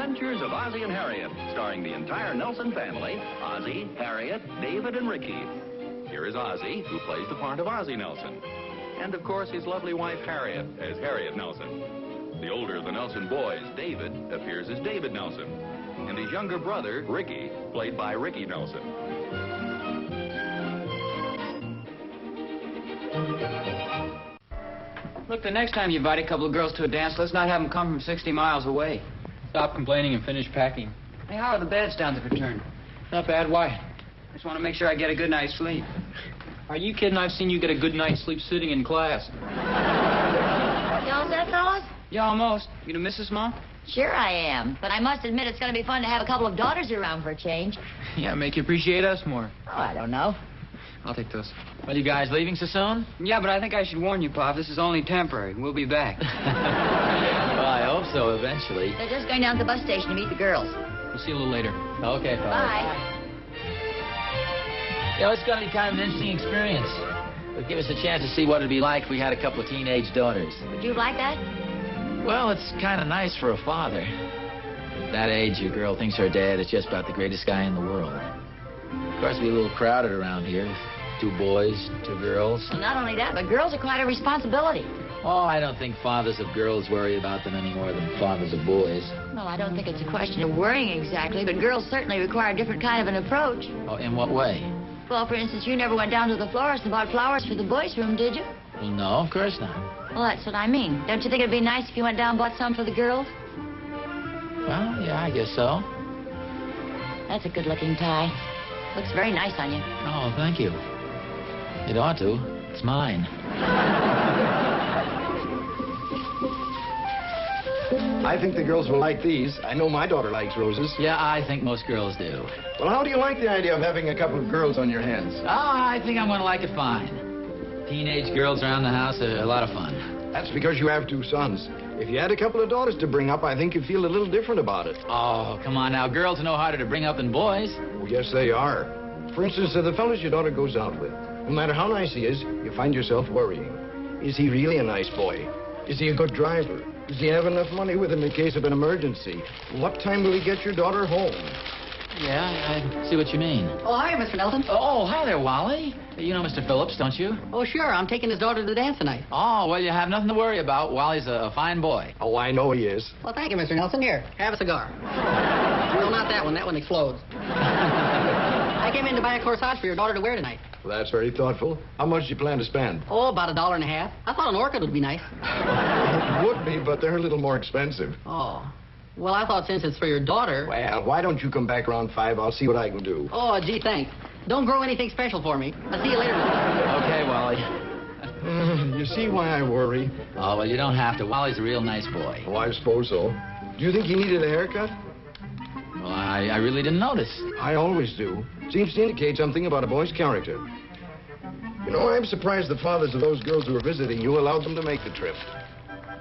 Adventures of Ozzie and Harriet, starring the entire Nelson family, Ozzie, Harriet, David, and Ricky. Here is Ozzie, who plays the part of Ozzie Nelson. And, of course, his lovely wife, Harriet, as Harriet Nelson. The older of the Nelson boys, David, appears as David Nelson. And his younger brother, Ricky, played by Ricky Nelson. Look, the next time you invite a couple of girls to a dance, let's not have them come from 60 miles away. Stop complaining and finish packing. Hey, how are the beds down at the fraternity? Not bad. Why? I just want to make sure I get a good night's sleep. Are you kidding? I've seen you get a good night's sleep sitting in class. You all set, fellas? Yeah, almost. You the missus, Mom? Sure I am. But I must admit it's going to be fun to have a couple of daughters around for a change. Yeah, make you appreciate us more. Oh, I don't know. I'll take those. Well, you guys leaving so soon? Yeah, but I think I should warn you, Pop. This is only temporary. We'll be back. Well, I hope so eventually. They're just going down to the bus station to meet the girls. We'll see you a little later. Okay, fellas. Bye. You know, it's going to be kind of an interesting experience. It'll give us a chance to see what it'd be like if we had a couple of teenage daughters. Would you like that? Well, it's kind of nice for a father. At that age, your girl thinks her dad is just about the greatest guy in the world. Of course, it'll be a little crowded around here. 2 boys, 2 girls. Well, not only that, but girls are quite a responsibility. Oh, I don't think fathers of girls worry about them any more than fathers of boys. Well, I don't think it's a question of worrying exactly, but girls certainly require a different kind of an approach. Oh, in what way? Well, for instance, you never went down to the florist and bought flowers for the boys' room, did you? Well, no, of course not. Well, that's what I mean. Don't you think it'd be nice if you went down and bought some for the girls? Well, yeah, I guess so. That's a good-looking tie. Looks very nice on you. Oh, thank you. It ought to. It's mine. I think the girls will like these. I know my daughter likes roses. Yeah, I think most girls do. Well, how do you like the idea of having a couple of girls on your hands? Oh, I think I'm going to like it fine. Teenage girls around the house are a lot of fun. That's because you have 2 sons. If you had a couple of daughters to bring up, I think you'd feel a little different about it. Oh, come on now. Girls are no harder to bring up than boys. Oh, yes, they are. For instance, the fellows your daughter goes out with, no matter how nice he is, you find yourself worrying. Is he really a nice boy? Is he a good driver? Does he have enough money with him in case of an emergency? What time will he get your daughter home? Yeah, I see what you mean. Oh, hi, Mr. Nelson. Oh, hi there, Wally. You know Mr. Phillips, don't you? Oh, sure. I'm taking his daughter to the dance tonight. Oh, well, you have nothing to worry about. Wally's a fine boy. Oh, I know he is. Well, thank you, Mr. Nelson. Here, have a cigar. No, not that one. That one explodes. I came in to buy a corsage for your daughter to wear tonight. Well, that's very thoughtful. How much do you plan to spend? Oh, about $1.50. I thought an orchid would be nice. It would be, but they're a little more expensive. Oh. Well, I thought since it's for your daughter... Well, why don't you come back around 5? I'll see what I can do. Oh, gee, thanks. Don't grow anything special for me. I'll see you later. Okay, Wally. You see why I worry? Oh, well, you don't have to. Wally's a real nice boy. Oh, I suppose so. Do you think he needed a haircut? Well, I really didn't notice. I always do. Seems to indicate something about a boy's character. You know, I'm surprised the fathers of those girls who were visiting you allowed them to make the trip.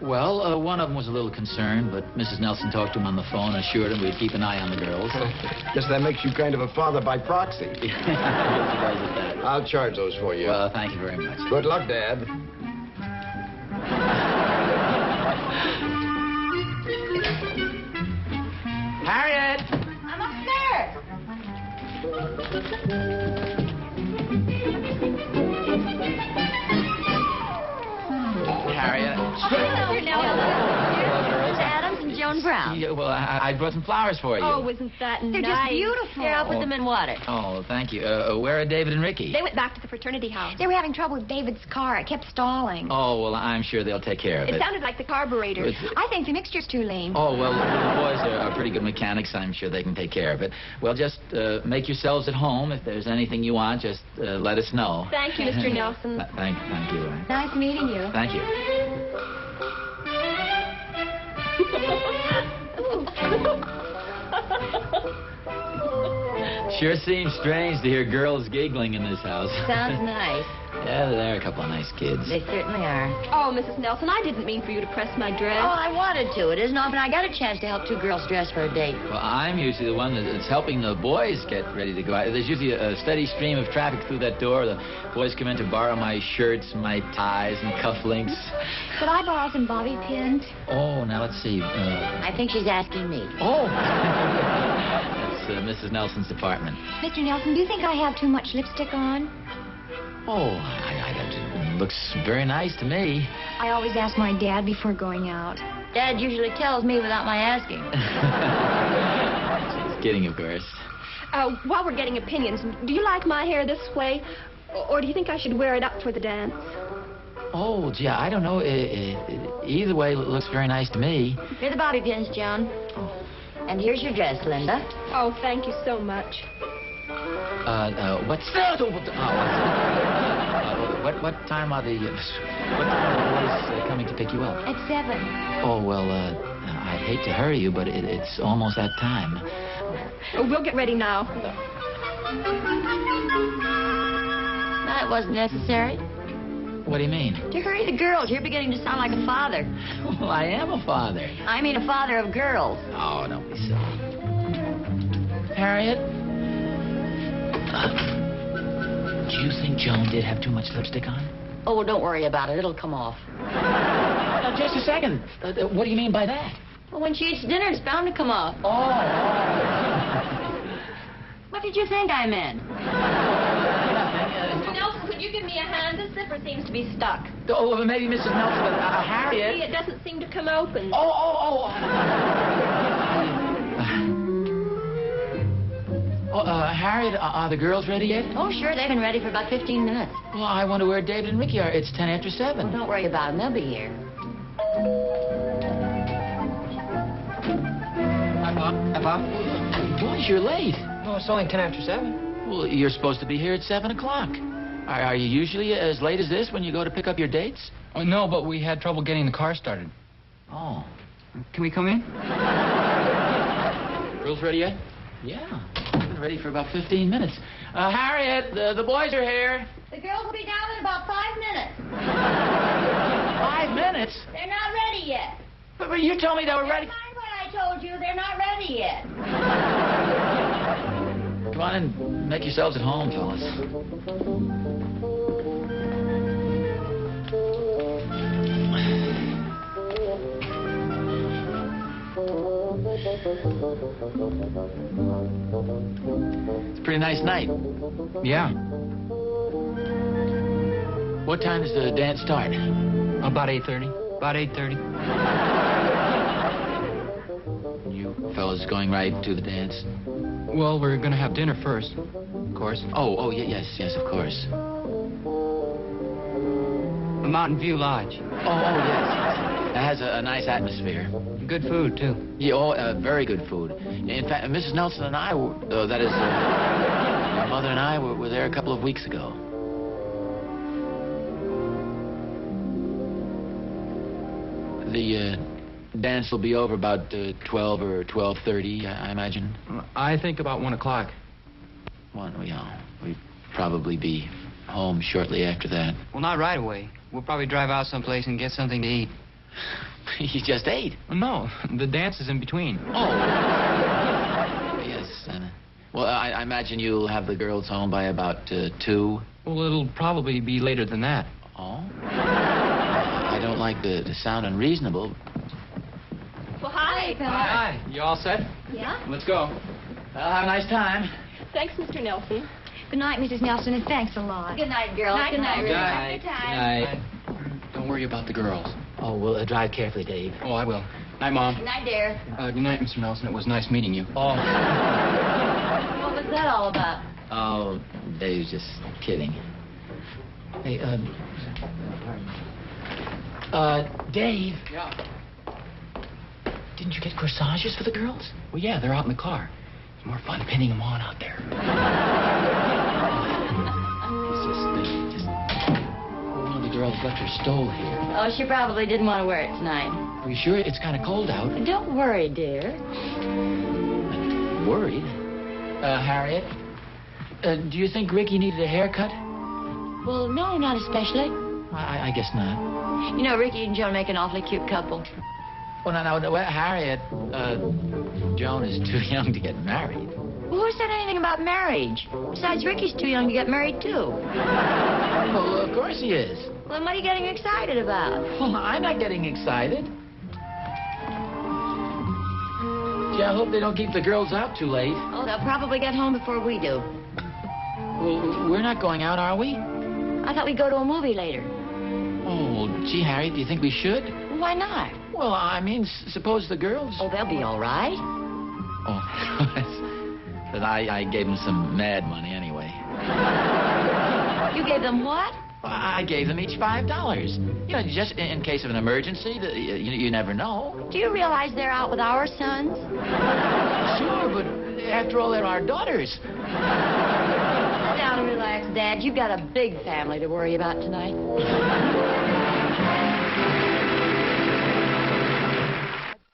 Well, one of them was a little concerned, but Mrs. Nelson talked to him on the phone and assured him we'd keep an eye on the girls. Guess that makes you kind of a father by proxy. Yeah, I'll charge those for you. well, thank you very much. Good luck, Dad. Harriet! I'm upstairs. Harriet. Hello, Here's Adams and Joan Brown. Yeah, well, I brought some flowers for you. Oh, isn't that They're nice? just beautiful. Here, I'll put them in water. Oh, thank you. Where are David and Ricky? They went back to the fraternity house. They were having trouble with David's car. It kept stalling. Oh, well, I'm sure they'll take care of it. It sounded like the carburetor. It's- I think the mixture's too lean. Oh, well, the boys are pretty good mechanics. I'm sure they can take care of it. Well, just make yourselves at home. If there's anything you want, just let us know. Thank you, Mr. Nelson. Thank you. Nice meeting you. Thank you. Sure seems strange to hear girls giggling in this house. Sounds nice. Yeah, they're a couple of nice kids. They certainly are. Oh, Mrs. Nelson, I didn't mean for you to press my dress. Oh, I wanted to. It isn't often I got a chance to help two girls dress for a date. Well, I'm usually the one that's helping the boys get ready to go out. There's usually a steady stream of traffic through that door. The boys come in to borrow my shirts, my ties, and cufflinks. Could I borrow some bobby pins? Oh, now let's see. I think she's asking me. Oh! That's Mrs. Nelson's department. Mr. Nelson, do you think I have too much lipstick on? Oh, it looks very nice to me. I always ask my dad before going out. Dad usually tells me without my asking. Just kidding, of course. While we're getting opinions, do you like my hair this way? Or do you think I should wear it up for the dance? Oh, gee, I don't know. Either way, it looks very nice to me. Here are the bobby pins, Joan. And here's your dress, Linda. Oh, thank you so much. What time are the boys coming to pick you up? At 7. Oh, well, I hate to hurry you, but it's almost that time. We'll get ready now. That wasn't necessary. What do you mean? To hurry the girls. You're beginning to sound like a father. Well, I am a father. I mean a father of girls. Oh, don't be silly. Harriet? Do you think Joan did have too much lipstick on? Oh, well, don't worry about it. It'll come off. Now, just a second. What do you mean by that? Well, when she eats dinner, it's bound to come off. Oh. What did you think I meant? Mr. Nelson, could you give me a hand? This zipper seems to be stuck. Oh, maybe Mrs. Nelson, Harriet. See, it doesn't seem to come open. Harriet, are the girls ready yet? Oh, sure. They've been ready for about 15 minutes. Well, I wonder where David and Ricky are. It's 10 after 7. Well, don't worry about them. They'll be here. Hi, Pop. Boys, you're late. No, it's only 10 after 7. Well, you're supposed to be here at 7 o'clock. Are you usually as late as this when you go to pick up your dates? Oh, no, but we had trouble getting the car started. Oh. Can we come in? Girls ready yet? Yeah. Been ready for about 15 minutes. Harriet, the boys are here. The girls will be down in about 5 minutes. 5 minutes? They're not ready yet. But you told me they were ready. Never mind what I told you. They're not ready yet. Come on and make yourselves at home, fellas. It's a pretty nice night. Yeah, What time does the dance start? about 8:30. About 8:30. You fellas going right to the dance? Well, we're going to have dinner first, of course. Yes, of course. The Mountain View Lodge. Oh, yes. It has a nice atmosphere. Good food, too. Yeah, very good food. In fact, Mrs. Nelson and I, your mother and I were there a couple of weeks ago. The dance will be over about 12 or 12:30, I imagine. I think about 1 o'clock. Well, we'd probably be home shortly after that. Well, not right away. We'll probably drive out someplace and get something to eat. You just ate. No, the dance is in between. Oh. Yes. Well, I imagine you'll have the girls home by about 2. Well, it'll probably be later than that. Oh? I don't like to sound unreasonable. Well, hi. Hi. You all set? Yeah? Let's go. Well, have a nice time. Thanks, Mr. Nelson. Good night, Mrs. Nelson, and thanks a lot. Good night, girls. Night, Good night, night. Ruth. Night. Good time. Don't worry about the girls. Oh, well, drive carefully, Dave. Oh, I will. Night, Mom. Good night, dear. Good night, Mr. Nelson. It was nice meeting you. Oh. What was that all about? Oh, Dave's just kidding. Hey, Dave. Yeah. Didn't you get corsages for the girls? Well, yeah, they're out in the car. It's more fun pinning them on out there. One of the girls left her stole here. Oh, she probably didn't want to wear it tonight. Are you sure? It's kind of cold out. Don't worry, dear. Worried? Harriet, do you think Ricky needed a haircut? Well, no, not especially. I guess not. You know, Ricky and Joan make an awfully cute couple. Well, no, Harriet, Joan is too young to get married. Well, who said anything about marriage? Besides, Ricky's too young to get married, too. Well, of course he is. Well, what are you getting excited about? Well, I'm not getting excited. Gee, I hope they don't keep the girls out too late. Oh, they'll probably get home before we do. Well, we're not going out, are we? I thought we'd go to a movie later. Oh, gee, Harriet, do you think we should? Why not? Well, I mean, suppose the girls... Oh, they'll be all right. Oh, but I gave them some mad money anyway. You gave them what? I gave them each $5. You know, just in case of an emergency. You never know. Do you realize they're out with our sons? Sure, but after all, they're our daughters. Sit down and relax, Dad. You've got a big family to worry about tonight.